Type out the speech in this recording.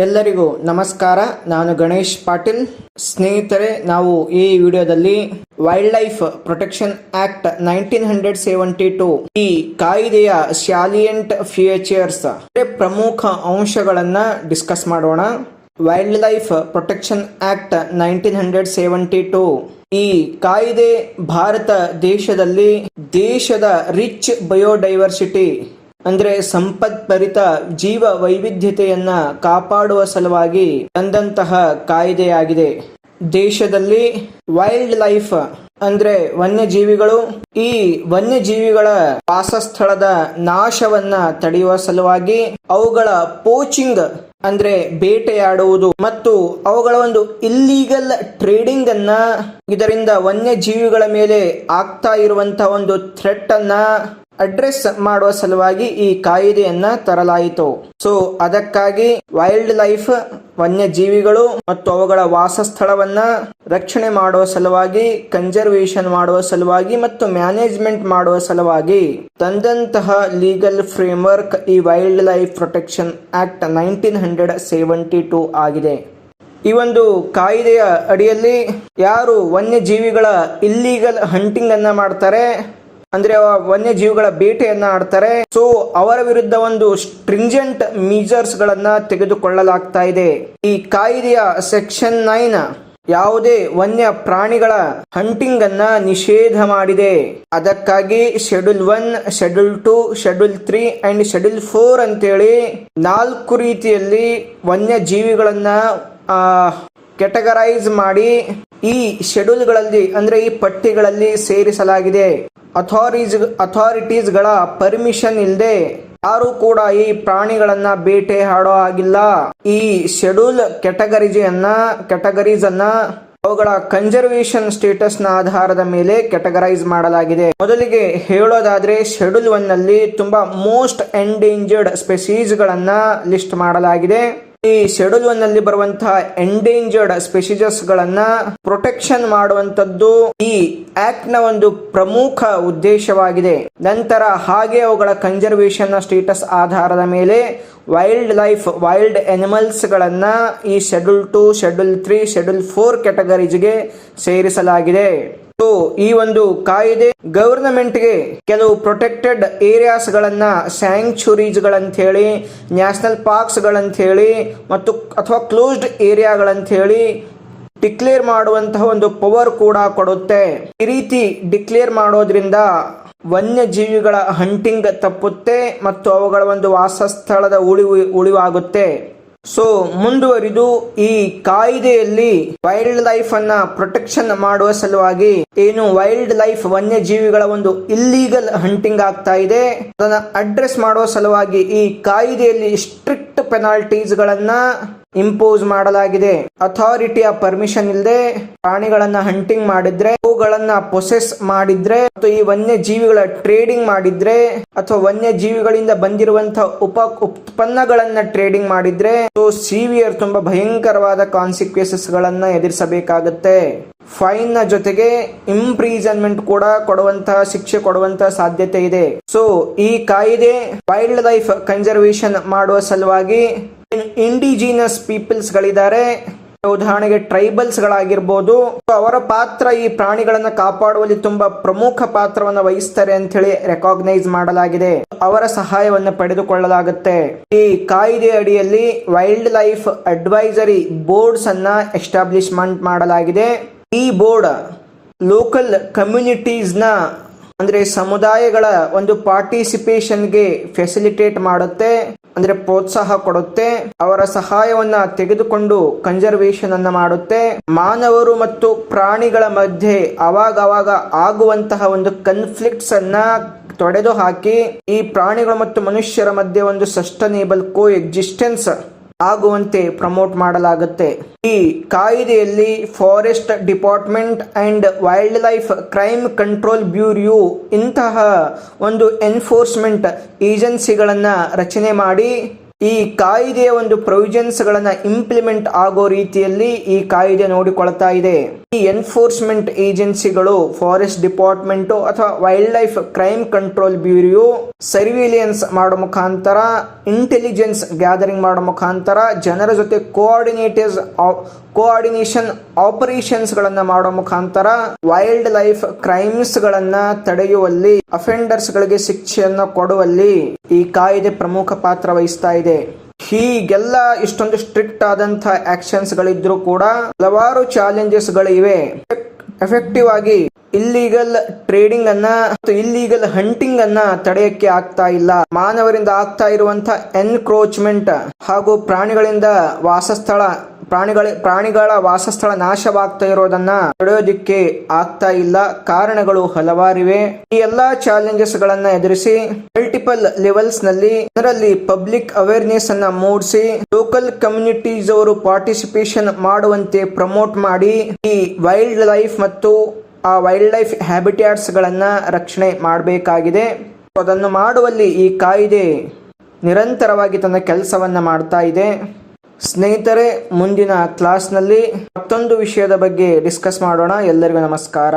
ಎಲ್ಲರಿಗೂ ನಮಸ್ಕಾರ. ನಾನು ಗಣೇಶ್ ಪಾಟೀಲ್. ಸ್ನೇಹಿತರೆ, ನಾವು ಈ ವಿಡಿಯೋದಲ್ಲಿ ವೈಲ್ಡ್ ಲೈಫ್ ಪ್ರೊಟೆಕ್ಷನ್ ಆಕ್ಟ್ 1972 ಈ ಕಾಯ್ದೆಯ ಶಾಲಿಯಂಟ್ ಫೀಚರ್ಸ್ ಪ್ರಮುಖ ಅಂಶಗಳನ್ನ ಡಿಸ್ಕಸ್ ಮಾಡೋಣ. ವೈಲ್ಡ್ ಲೈಫ್ ಪ್ರೊಟೆಕ್ಷನ್ ಆಕ್ಟ್ 1972 ಈ ಕಾಯ್ದೆ ಭಾರತ ದೇಶದಲ್ಲಿ ದೇಶದ ರಿಚ್ ಬಯೋಡೈವರ್ಸಿಟಿ ಅಂದ್ರೆ ಸಂಪತ್ಭರಿತ ಜೀವ ವೈವಿಧ್ಯತೆಯನ್ನ ಕಾಪಾಡುವ ಸಲುವಾಗಿ ತಂದಂತಹ ಕಾಯ್ದೆಯಾಗಿದೆ. ದೇಶದಲ್ಲಿ ವೈಲ್ಡ್ ಲೈಫ್ ಅಂದ್ರೆ ವನ್ಯಜೀವಿಗಳು, ಈ ವನ್ಯಜೀವಿಗಳ ವಾಸಸ್ಥಳದ ನಾಶವನ್ನ ತಡೆಯುವ ಸಲುವಾಗಿ ಅವುಗಳ ಪೋಚಿಂಗ್ ಅಂದ್ರೆ ಬೇಟೆಯಾಡುವುದು ಮತ್ತು ಅವುಗಳ ಒಂದು ಇಲ್ಲೀಗಲ್ ಟ್ರೇಡಿಂಗ್ ಅನ್ನ, ಇದರಿಂದ ವನ್ಯಜೀವಿಗಳ ಮೇಲೆ ಆಗ್ತಾ ಇರುವಂತಹ ಒಂದು ಥ್ರೆಟ್ ಅನ್ನ ಅಡ್ರೆಸ್ ಮಾಡುವ ಸಲುವಾಗಿ ಈ ಕಾಯ್ದೆಯನ್ನ ತರಲಾಯಿತು. ಸೊ ಅದಕ್ಕಾಗಿ ವೈಲ್ಡ್ ಲೈಫ್ ವನ್ಯಜೀವಿಗಳು ಮತ್ತು ಅವುಗಳ ವಾಸಸ್ಥಳವನ್ನ ರಕ್ಷಣೆ ಮಾಡುವ ಸಲುವಾಗಿ, ಕನ್ಸರ್ವೇಷನ್ ಮಾಡುವ ಸಲುವಾಗಿ ಮತ್ತು ಮ್ಯಾನೇಜ್ಮೆಂಟ್ ಮಾಡುವ ಸಲುವಾಗಿ ತಂದಂತಹ ಲೀಗಲ್ ಫ್ರೇಮ್ವರ್ಕ್ ಈ ವೈಲ್ಡ್ ಲೈಫ್ ಪ್ರೊಟೆಕ್ಷನ್ ಆಕ್ಟ್ 1972 ಆಗಿದೆ. ಈ ಒಂದು ಕಾಯ್ದೆಯ ಅಡಿಯಲ್ಲಿ ಯಾರು ವನ್ಯಜೀವಿಗಳ ಇಲ್ಲೀಗಲ್ ಹಂಟಿಂಗ್ ಅನ್ನ ಮಾಡ್ತಾರೆ, ಅಂದ್ರೆ ವನ್ಯಜೀವಿಗಳ ಬೇಟೆಯನ್ನ ಆಡ್ತಾರೆ, ಸೊ ಅವರ ವಿರುದ್ಧ ಒಂದು ಸ್ಟ್ರಿಂಜೆಂಟ್ ಮೀಜರ್ಸ್ ಗಳನ್ನ ತೆಗೆದುಕೊಳ್ಳಲಾಗ್ತಾ ಇದೆ. ಈ ಕಾಯ್ದೆಯ ಸೆಕ್ಷನ್ 9 ಯಾವುದೇ ವನ್ಯ ಪ್ರಾಣಿಗಳ ಹಂಟಿಂಗ್ ಅನ್ನ ನಿಷೇಧ ಮಾಡಿದೆ. ಅದಕ್ಕಾಗಿ schedule 1, schedule 2, schedule 3 and schedule 4 ಅಂತೇಳಿ 4 ರೀತಿಯಲ್ಲಿ ವನ್ಯಜೀವಿಗಳನ್ನ ಕೆಟಗರೈಸ್ ಮಾಡಿ ಈ ಶೆಡ್ಯೂಲ್ಗಳಲ್ಲಿ ಅಂದ್ರೆ ಈ ಪಟ್ಟಿಗಳಲ್ಲಿ ಸೇರಿಸಲಾಗಿದೆ. ಅಥಾರಿಟೀಸ್ಗಳ ಪರ್ಮಿಷನ್ ಇಲ್ಲದೆ ಯಾರು ಕೂಡ ಈ ಪ್ರಾಣಿಗಳನ್ನ ಬೇಟೆ ಆಡೋ ಹಾಗಿಲ್ಲ. ಈ ಶೆಡ್ಯೂಲ್ ಕೆಟಗರೀಸ್ ಅನ್ನ ಅವುಗಳ ಕನ್ಸರ್ವೇಷನ್ ಸ್ಟೇಟಸ್ ನ ಆಧಾರದ ಮೇಲೆ ಕೆಟಗರೈಸ್ ಮಾಡಲಾಗಿದೆ. ಮೊದಲಿಗೆ ಹೇಳೋದಾದ್ರೆ ಶೆಡ್ಯೂಲ್ 1 ನಲ್ಲಿ ತುಂಬಾ ಮೋಸ್ಟ್ ಎಂಡೇಂಜರ್ಡ್ ಸ್ಪೆಸೀಸ್ ಗಳನ್ನ ಲಿಸ್ಟ್ ಮಾಡಲಾಗಿದೆ. ಈ ಶೆಡ್ಯೂಲ್ 1 ನಲ್ಲಿ ಬರುವಂತಹ ಎಂಡೇಂಜರ್ಡ್ ಸ್ಪೆಸೀಸ್ ಗಳನ್ನ ಪ್ರೊಟೆಕ್ಷನ್ ಮಾಡುವಂತದ್ದು ಈ ಆಕ್ಟ್ ನ ಒಂದು ಪ್ರಮುಖ ಉದ್ದೇಶವಾಗಿದೆ. ನಂತರ ಹಾಗೆ ಅವುಗಳ ಕನ್ಸರ್ವೇಷನ್ ಸ್ಟೇಟಸ್ ಆಧಾರದ ಮೇಲೆ ವೈಲ್ಡ್ ಅನಿಮಲ್ಸ್ ಗಳನ್ನ ಈ ಶೆಡ್ಯೂಲ್ 2, ಶೆಡ್ಯೂಲ್ 3, ಶೆಡ್ಯೂಲ್ 4 ಕ್ಯಾಟಗರೀಸ್ಗೆ ಸೇರಿಸಲಾಗಿದೆ. ಈ ಒಂದು ಕಾಯ್ದೆ ಗವರ್ನಮೆಂಟ್ ಗೆ ಕೆಲವು ಪ್ರೊಟೆಕ್ಟೆಡ್ ಏರಿಯಾಸ್ ಗಳನ್ನ ಸ್ಯಾಂಕ್ಚುರೀಸ್ ಗಳಂತ ಹೇಳಿ, ನ್ಯಾಷನಲ್ ಪಾರ್ಕ್ಸ್ ಗಳಂತ ಹೇಳಿ ಮತ್ತು ಅಥವಾ ಕ್ಲೋಸ್ಡ್ ಏರಿಯಾಗಳಂತ ಹೇಳಿ ಡಿಕ್ಲೇರ್ ಮಾಡುವಂತಹ ಒಂದು ಪವರ್ ಕೂಡ ಕೊಡುತ್ತೆ. ಈ ರೀತಿ ಡಿಕ್ಲೇರ್ ಮಾಡೋದ್ರಿಂದ ವನ್ಯಜೀವಿಗಳ ಹಂಟಿಂಗ್ ತಪ್ಪುತ್ತೆ ಮತ್ತು ಅವುಗಳ ಒಂದು ವಾಸಸ್ಥಳದ ಉಳಿವಾಗುತ್ತೆ. ಸೊ ಮುಂದುವರಿದು ಈ ಕಾಯ್ದೆಯಲ್ಲಿ ವೈಲ್ಡ್ ಲೈಫ್ ಅನ್ನ ಪ್ರೊಟೆಕ್ಷನ್ ಮಾಡುವ ಸಲುವಾಗಿ ಏನು ವೈಲ್ಡ್ ಲೈಫ್ ವನ್ಯಜೀವಿಗಳ ಒಂದು ಇಲ್ಲೀಗಲ್ ಹಂಟಿಂಗ್ ಆಗ್ತಾ ಇದೆ ಅದನ್ನ ಅಡ್ರೆಸ್ ಮಾಡುವ ಸಲುವಾಗಿ ಈ ಕಾಯ್ದೆಯಲ್ಲಿ ಸ್ಟ್ರಿಕ್ಟ್ ಪೆನಾಲ್ಟೀಸ್ ಗಳನ್ನ ಇಂಪೋಸ್ ಮಾಡಲಾಗಿದೆ. ಅಥಾರಿಟಿಯ ಪರ್ಮಿಷನ್ ಇಲ್ಲದೆ ಪ್ರಾಣಿಗಳನ್ನ ಹಂಟಿಂಗ್ ಮಾಡಿದ್ರೆ, ಅವುಗಳನ್ನ ಪೊಸೆಸ್ ಮಾಡಿದ್ರೆ ಮತ್ತು ಈ ವನ್ಯಜೀವಿಗಳ ಟ್ರೇಡಿಂಗ್ ಮಾಡಿದ್ರೆ ಅಥವಾ ವನ್ಯಜೀವಿಗಳಿಂದ ಬಂದಿರುವಂತಹ ಉತ್ಪನ್ನಗಳನ್ನ ಟ್ರೇಡಿಂಗ್ ಮಾಡಿದ್ರೆ ಸಿವಿಯರ್ ತುಂಬಾ ಭಯಂಕರವಾದ ಕಾನ್ಸಿಕ್ವೆನ್ಸಸ್ ಗಳನ್ನ ಎದುರಿಸಬೇಕಾಗುತ್ತೆ. ಫೈನ್ ನ ಜೊತೆಗೆ ಇಂಪ್ರೀಸನ್ಮೆಂಟ್ ಕೂಡ ಶಿಕ್ಷೆ ಕೊಡುವಂತಹ ಸಾಧ್ಯತೆ ಇದೆ. ಸೊ ಈ ಕಾಯ್ದೆ ವೈಲ್ಡ್ ಲೈಫ್ ಕನ್ಸರ್ವೇಷನ್ ಮಾಡುವ ಸಲುವಾಗಿ ಇಂಡಿಜಿನಸ್ ಪೀಪಲ್ಸ್ ಗಳಿದ್ದಾರೆ, ಉದಾಹರಣೆಗೆ ಟ್ರೈಬಲ್ಸ್ ಗಳಾಗಿರ್ಬೋದು, ಅವರ ಪಾತ್ರ ಈ ಪ್ರಾಣಿಗಳನ್ನ ಕಾಪಾಡುವಲ್ಲಿ ತುಂಬಾ ಪ್ರಮುಖ ಪಾತ್ರವನ್ನು ವಹಿಸ್ತಾರೆ ಅಂತ ಹೇಳಿ ರೆಕಾಗ್ನೈಸ್ ಮಾಡಲಾಗಿದೆ. ಅವರ ಸಹಾಯವನ್ನು ಪಡೆದುಕೊಳ್ಳಲಾಗುತ್ತೆ. ಈ ಕಾಯ್ದೆ ಅಡಿಯಲ್ಲಿ ವೈಲ್ಡ್ ಲೈಫ್ ಅಡ್ವೈಸರಿ ಬೋರ್ಡ್ಸ್ ಅನ್ನ ಎಸ್ಟಾಬ್ಲಿಷ್ಮೆಂಟ್ ಮಾಡಲಾಗಿದೆ. ಈ ಬೋರ್ಡ್ ಲೋಕಲ್ ಕಮ್ಯುನಿಟೀಸ್ ನ ಅಂದ್ರೆ ಸಮುದಾಯಗಳ ಒಂದು ಪಾರ್ಟಿಸಿಪೇಷನ್ಗೆ ಫೆಸಿಲಿಟೇಟ್ ಮಾಡುತ್ತೆ, ಅಂದ್ರೆ ಪ್ರೋತ್ಸಾಹ ಕೊಡುತ್ತೆ. ಅವರ ಸಹಾಯವನ್ನ ತೆಗೆದುಕೊಂಡು ಕನ್ಸರ್ವೇಷನ್ ಅನ್ನ ಮಾಡುತ್ತೆ. ಮಾನವರು ಮತ್ತು ಪ್ರಾಣಿಗಳ ಮಧ್ಯೆ ಅವಾಗ ಆಗುವಂತಹ ಒಂದು ಕನ್ಫ್ಲಿಕ್ಟ್ಸ್ ಅನ್ನ ತೊಡೆದು ಹಾಕಿ ಈ ಪ್ರಾಣಿಗಳು ಮತ್ತು ಮನುಷ್ಯರ ಮಧ್ಯೆ ಒಂದು ಸಸ್ಟನೇಬಲ್ ಕೋ ಎಕ್ಸಿಸ್ಟೆನ್ಸ್ ಆಗುವಂತೆ ಪ್ರಮೋಟ್ ಮಾಡಲಾಗುತ್ತೆ. ಈ ಕಾಯ್ದೆಯಲ್ಲಿ forest department and wild life crime control bureau ಇಂತಹ ಒಂದು ಎನ್ಫೋರ್ಸ್ಮೆಂಟ್ ಏಜೆನ್ಸಿಗಳನ್ನ ರಚನೆ ಮಾಡಿ ಈ ಕಾಯ್ದೆಯ ಒಂದು ಪ್ರೊವಿಷನ್ಸ್ ಗಳನ್ನ ಇಂಪ್ಲಿಮೆಂಟ್ ಆಗೋ ರೀತಿಯಲ್ಲಿ ಈ ಕಾಯ್ದೆ ನೋಡಿಕೊಳ್ತಾ ಇದೆ. ಈ ಎನ್ಫೋರ್ಸ್ಮೆಂಟ್ ಏಜೆನ್ಸಿಗಳು ಫಾರೆಸ್ಟ್ ಡಿಪಾರ್ಟ್ಮೆಂಟ್ ಅಥವಾ wildlife crime control bureau surveillance ಮಾಡೋ ಮುಖಾಂತರ, ಇಂಟೆಲಿಜೆನ್ಸ್ ಗ್ಯಾದರಿಂಗ್ ಮಾಡೋ ಮುಖಾಂತರ, ಜನರ ಜೊತೆ ಕೋಆರ್ಡಿನೇಷನ್ ಆಪರೇಷನ್ಸ್ ಗಳನ್ನ ಮಾಡೋ ಮುಖಾಂತರ ವೈಲ್ಡ್ ಲೈಫ್ ಕ್ರೈಮ್ಸ್ ಗಳನ್ನ ತಡೆಯುವಲ್ಲಿ, ಅಫೆಂಡರ್ಸ್ ಗಳಿಗೆ ಶಿಕ್ಷೆಯನ್ನು ಕೊಡುವಲ್ಲಿ ಈ ಕಾಯ್ದೆ ಪ್ರಮುಖ ಪಾತ್ರ ವಹಿಸ್ತಾ ಇದೆ. ಹೀಗೆಲ್ಲ ಇಷ್ಟೊಂದು ಸ್ಟ್ರಿಕ್ಟ್ ಆದಂತಹ ಆಕ್ಷನ್ಸ್ ಗಳಿದ್ರೂ ಕೂಡ ಹಲವಾರು ಚಾಲೆಂಜಸ್ ಗಳಿವೆ. ಎಫೆಕ್ಟಿವ್ ಆಗಿ ಇಲ್ಲಿಗಲ್ ಟ್ರೇಡಿಂಗ್ ಅನ್ನ ಮತ್ತು ಇಲ್ಲಿಗಲ್ ಹಂಟಿಂಗ್ ಅನ್ನ ತಡೆಯಕ್ಕೆ ಆಗ್ತಾ ಇಲ್ಲ. ಮಾನವರಿಂದ ಆಗ್ತಾ ಇರುವಂತಹ ಎನ್ಕ್ರೋಚ್ಮೆಂಟ್ ಹಾಗೂ ಪ್ರಾಣಿಗಳ ವಾಸಸ್ಥಳ ನಾಶವಾಗ್ತಾ ಇರೋದನ್ನ ತಡೆಯೋದಿಕ್ಕೆ ಆಗ್ತಾ ಇಲ್ಲ. ಕಾರಣಗಳು ಹಲವಾರಿವೆ. ಈ ಎಲ್ಲಾ ಚಾಲೆಂಜಸ್ ಗಳನ್ನ ಎದುರಿಸಿ ಮಲ್ಟಿಪಲ್ ಲೆವೆಲ್ಸ್ ನಲ್ಲಿ ಅದರಲ್ಲಿ ಪಬ್ಲಿಕ್ ಅವೇರ್ನೆಸ್ ಅನ್ನ ಮೂಡಿಸಿ ಲೋಕಲ್ ಕಮ್ಯುನಿಟೀಸ್ ಅವರು ಪಾರ್ಟಿಸಿಪೇಷನ್ ಮಾಡುವಂತೆ ಪ್ರಮೋಟ್ ಮಾಡಿ ಈ ವೈಲ್ಡ್ ಲೈಫ್ ಮತ್ತು ಆ ವೈಲ್ಡ್ ಲೈಫ್ ಹ್ಯಾಬಿಟ್ಯಾಟ್ಸ್ ಗಳನ್ನ ರಕ್ಷಣೆ ಮಾಡಬೇಕಾಗಿದೆ. ಅದನ್ನು ಮಾಡುವಲ್ಲಿ ಈ ಕಾಯ್ದೆ ನಿರಂತರವಾಗಿ ತನ್ನ ಕೆಲಸವನ್ನ ಮಾಡ್ತಾ ಇದೆ. ಸ್ನೇಹಿತರೆ, ಮುಂದಿನ ಕ್ಲಾಸ್ನಲ್ಲಿ ಮತ್ತೊಂದು ವಿಷಯದ ಬಗ್ಗೆ ಡಿಸ್ಕಸ್ ಮಾಡೋಣ. ಎಲ್ಲರಿಗೂ ನಮಸ್ಕಾರ.